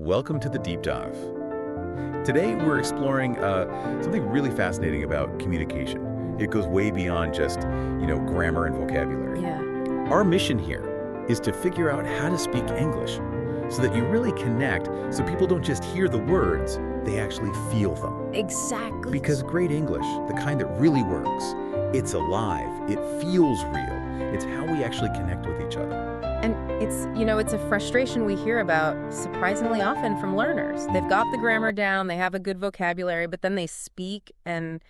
Welcome to the Deep Dive. Today we're exploring something really fascinating about communication. It goes way beyond just, grammar and vocabulary. Yeah. Our mission here is to figure out how to speak English so that you really connect, so people don't just hear the words, they actually feel them. Exactly. Because great English, the kind that really works, it's alive, it feels real. It's how we actually connect with each other. And it's a frustration we hear about surprisingly often from learners. They've got the grammar down, they have a good vocabulary, but then they speak and,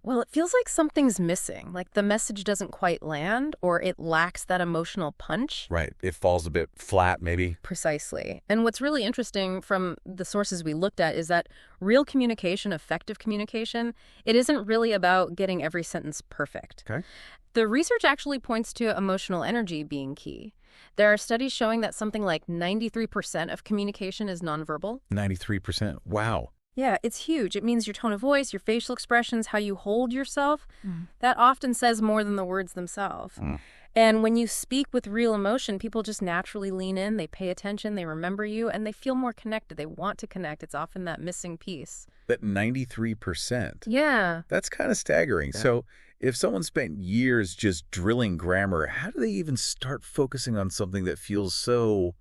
well, it feels like something's missing. Like the message doesn't quite land or it lacks that emotional punch. Right. It falls a bit flat, maybe. Precisely. And what's really interesting from the sources we looked at is that real communication, effective communication, it isn't really about getting every sentence perfect. Okay. The research actually points to emotional energy being key. There are studies showing that something like 93% of communication is nonverbal. 93%. Wow. Yeah, it's huge. It means your tone of voice, your facial expressions, how you hold yourself. That often says more than the words themselves. And when you speak with real emotion, people just naturally lean in, they pay attention, they remember you, and they feel more connected. They want to connect. It's often that missing piece. That 93%. Yeah. That's kind of staggering. Yeah. So if someone spent years just drilling grammar, how do they even start focusing on something that feels so,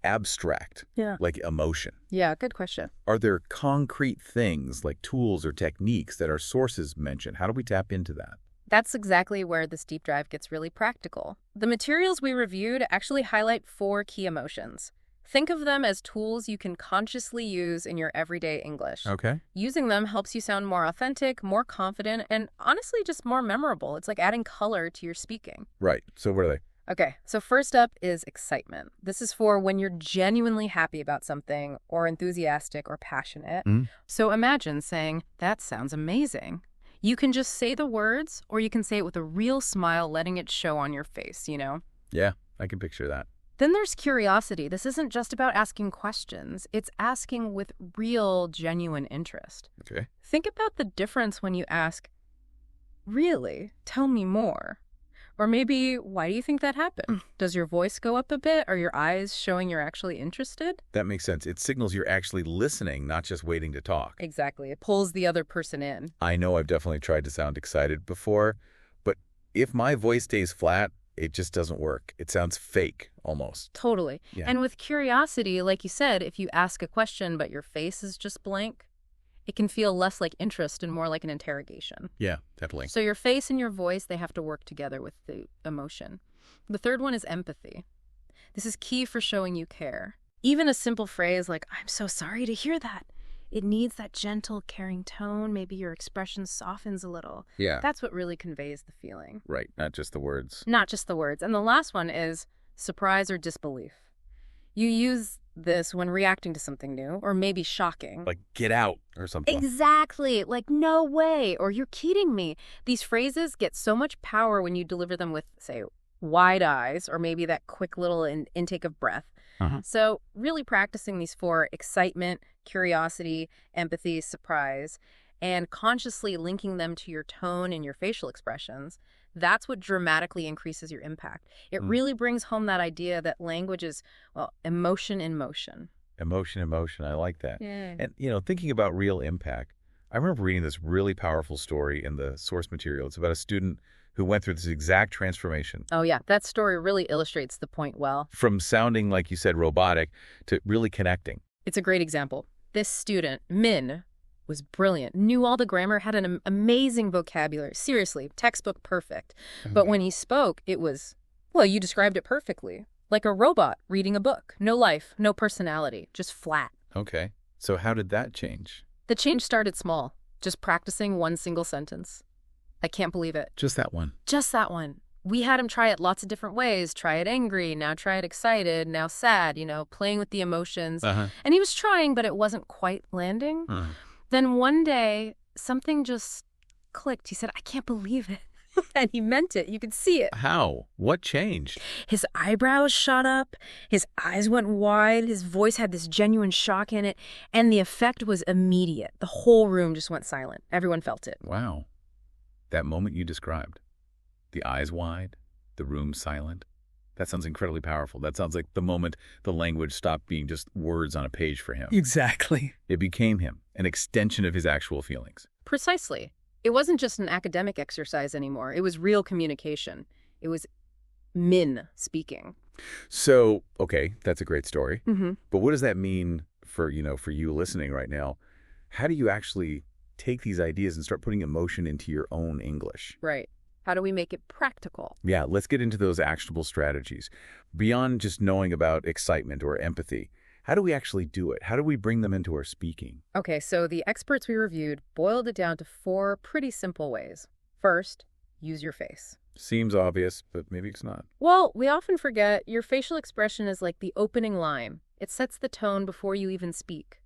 abstract, like emotion? Yeah, good question. Are there concrete things like tools or techniques that our sources mention? How do we tap into that? That's exactly where this deep dive gets really practical. The materials we reviewed actually highlight 4 key emotions. Think of them as tools you can consciously use in your everyday English. Okay. Using them helps you sound more authentic, more confident, and honestly just more memorable. It's like adding color to your speaking. Right. So what are they? Okay, so first up is excitement. This is for when you're genuinely happy about something or enthusiastic or passionate. So imagine saying, "That sounds amazing." You can just say the words, or you can say it with a real smile, letting it show on your face, Yeah, I can picture that. Then there's curiosity. This isn't just about asking questions. It's asking with real, genuine interest. Okay. Think about the difference when you ask, "Really? Tell me more." Or maybe, "Why do you think that happened?" Does your voice go up a bit? Are your eyes showing you're actually interested? That makes sense. It signals you're actually listening, not just waiting to talk. Exactly. It pulls the other person in. I know I've definitely tried to sound excited before, but if my voice stays flat, it just doesn't work. It sounds fake, almost. Totally. Yeah. And with curiosity, like you said, if you ask a question but your face is just blank, it can feel less like interest and more like an interrogation. Yeah, definitely. So your face and your voice, they have to work together with the emotion. The third one is empathy. This is key for showing you care. Even a simple phrase like, "I'm so sorry to hear that." It needs that gentle, caring tone. Maybe your expression softens a little. Yeah. That's what really conveys the feeling. Right, not just the words. Not just the words. And the last one is surprise or disbelief. You use this when reacting to something new or maybe shocking. Like, get out or something. Exactly. Like, "No way," or "You're kidding me." These phrases get so much power when you deliver them with, say, wide eyes or maybe that quick little intake of breath. So really practicing these 4: excitement, curiosity, empathy, surprise, and consciously linking them to your tone and your facial expressions, that's what dramatically increases your impact. It really brings home that idea that language is, emotion in motion. Emotion, emotion. I like that. Yeah. And, thinking about real impact, I remember reading this really powerful story in the source material. It's about a student who went through this exact transformation. Oh, yeah. That story really illustrates the point well. From sounding, like you said, robotic to really connecting. It's a great example. This student, Min, was brilliant, knew all the grammar, had an amazing vocabulary. Seriously, textbook perfect. But when he spoke, it was, you described it perfectly. Like a robot reading a book. No life, no personality, just flat. Okay. So how did that change? The change started small, just practicing one single sentence. I can't believe it. Just that one. Just that one. We had him try it lots of different ways. Try it angry, now try it excited, now sad, playing with the emotions. And he was trying, but it wasn't quite landing. Then one day, something just clicked. He said, "I can't believe it." And he meant it. You could see it. How? What changed? His eyebrows shot up. His eyes went wide. His voice had this genuine shock in it. And the effect was immediate. The whole room just went silent. Everyone felt it. Wow. That moment you described. The eyes wide, the room silent. That sounds incredibly powerful. That sounds like the moment the language stopped being just words on a page for him. Exactly. It became him, an extension of his actual feelings. Precisely. It wasn't just an academic exercise anymore. It was real communication. It was Min speaking. So, okay, that's a great story. Mm-hmm. But what does that mean for you listening right now? How do you actually take these ideas and start putting emotion into your own English? Right. How do we make it practical? Yeah, let's get into those actionable strategies. Beyond just knowing about excitement or empathy, how do we actually do it? How do we bring them into our speaking? Okay, so the experts we reviewed boiled it down to 4 pretty simple ways. First, use your face. Seems obvious, but maybe it's not. Well, we often forget your facial expression is like the opening line. It sets the tone before you even speak.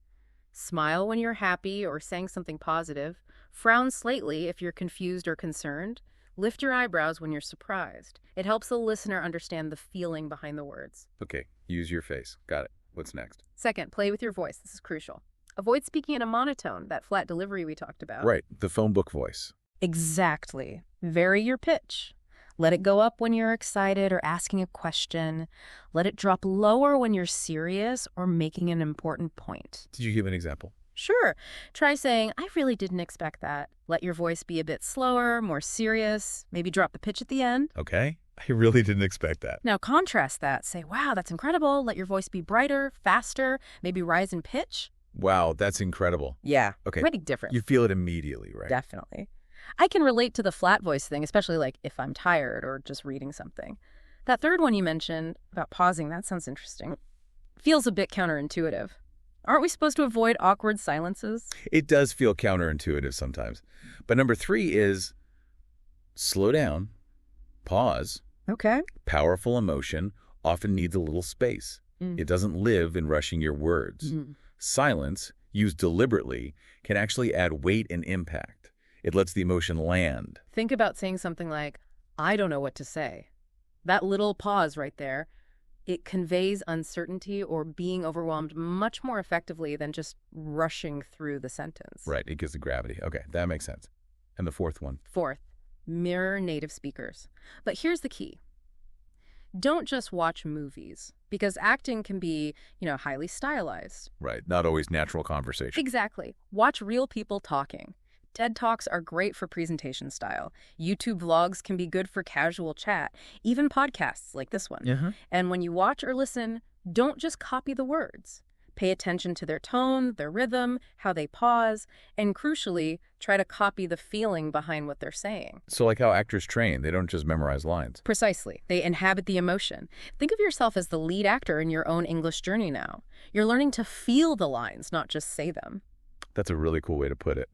Smile when you're happy or saying something positive. Frown slightly if you're confused or concerned. Lift your eyebrows when you're surprised. It helps the listener understand the feeling behind the words. Okay, use your face. Got it. What's next? Second, play with your voice. This is crucial. Avoid speaking in a monotone, that flat delivery we talked about. Right, the phone book voice. Exactly. Vary your pitch. Let it go up when you're excited or asking a question. Let it drop lower when you're serious or making an important point. Did you give an example? Sure. Try saying, I really didn't expect that. Let your voice be a bit slower, more serious. Maybe drop the pitch at the end. Okay. I really didn't expect that. Now contrast that. Say, wow, that's incredible. Let your voice be brighter, faster, maybe rise in pitch. Wow, that's incredible. Yeah. Okay. Pretty different. You feel it immediately, right? Definitely. I can relate to the flat voice thing, especially like if I'm tired or just reading something. That third one you mentioned about pausing, that sounds interesting. Feels a bit counterintuitive. Aren't we supposed to avoid awkward silences? It does feel counterintuitive sometimes. But number 3 is slow down, pause. Okay. Powerful emotion often needs a little space. It doesn't live in rushing your words. Silence, used deliberately, can actually add weight and impact. It lets the emotion land. Think about saying something like, I don't know what to say. That little pause right there, it conveys uncertainty or being overwhelmed much more effectively than just rushing through the sentence. Right, it gives the gravity. Okay, that makes sense. And the 4th one? Fourth, mirror native speakers. But here's the key. Don't just watch movies, because acting can be, highly stylized. Right, not always natural conversation. Exactly. Watch real people talking. TED Talks are great for presentation style. YouTube vlogs can be good for casual chat, even podcasts like this one. And when you watch or listen, don't just copy the words. Pay attention to their tone, their rhythm, how they pause, and crucially, try to copy the feeling behind what they're saying. So like how actors train, they don't just memorize lines. Precisely. They inhabit the emotion. Think of yourself as the lead actor in your own English journey now. You're learning to feel the lines, not just say them. That's a really cool way to put it.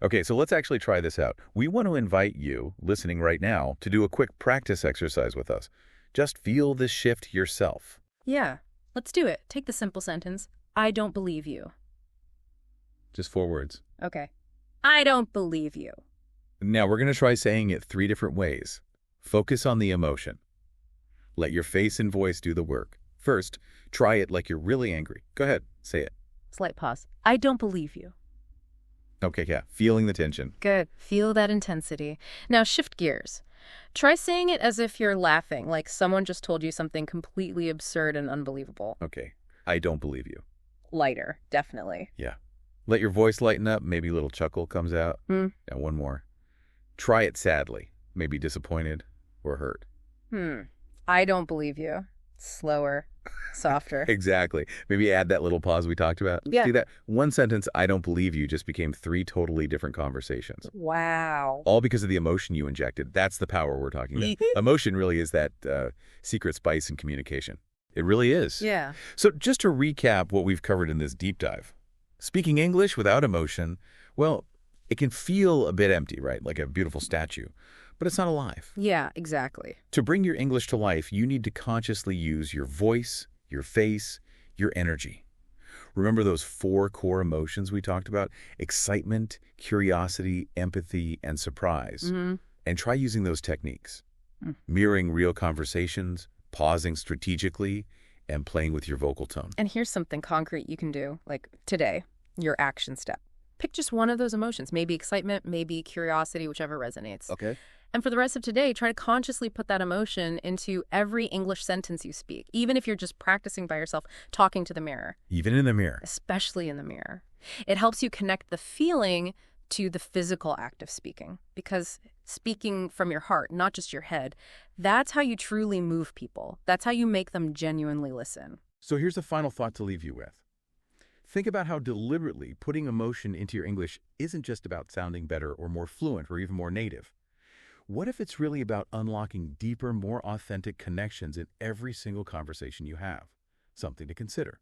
Okay, so let's actually try this out. We want to invite you, listening right now, to do a quick practice exercise with us. Just feel this shift yourself. Yeah, let's do it. Take the simple sentence, I don't believe you. Just 4 words. Okay. I don't believe you. Now we're going to try saying it 3 different ways. Focus on the emotion. Let your face and voice do the work. First, try it like you're really angry. Go ahead, say it. Slight pause. I don't believe you. Okay, yeah, feeling the tension. Good. Feel that intensity. Now shift gears. Try saying it as if you're laughing, like someone just told you something completely absurd and unbelievable. Okay, I don't believe you. Lighter, definitely. Yeah. Let your voice lighten up, maybe a little chuckle comes out. Now one more. Try it sadly, maybe disappointed or hurt. I don't believe you. Slower, softer. Exactly. Maybe add that little pause we talked about. Yeah. See that? One sentence, I don't believe you, just became 3 totally different conversations. Wow. All because of the emotion you injected. That's the power we're talking about. Emotion really is that secret spice in communication. It really is. Yeah. So just to recap what we've covered in this deep dive. Speaking English without emotion, well, it can feel a bit empty, right? Like a beautiful statue. But it's not alive. Yeah, exactly. To bring your English to life, you need to consciously use your voice, your face, your energy. Remember those 4 core emotions we talked about? Excitement, curiosity, empathy, and surprise. And try using those techniques. Mirroring real conversations, pausing strategically, and playing with your vocal tone. And here's something concrete you can do, like today, your action step. Pick just one of those emotions, maybe excitement, maybe curiosity, whichever resonates. Okay. And for the rest of today, try to consciously put that emotion into every English sentence you speak, even if you're just practicing by yourself, talking to the mirror. Even in the mirror. Especially in the mirror. It helps you connect the feeling to the physical act of speaking, because speaking from your heart, not just your head, that's how you truly move people. That's how you make them genuinely listen. So here's a final thought to leave you with. Think about how deliberately putting emotion into your English isn't just about sounding better or more fluent or even more native. What if it's really about unlocking deeper, more authentic connections in every single conversation you have? Something to consider.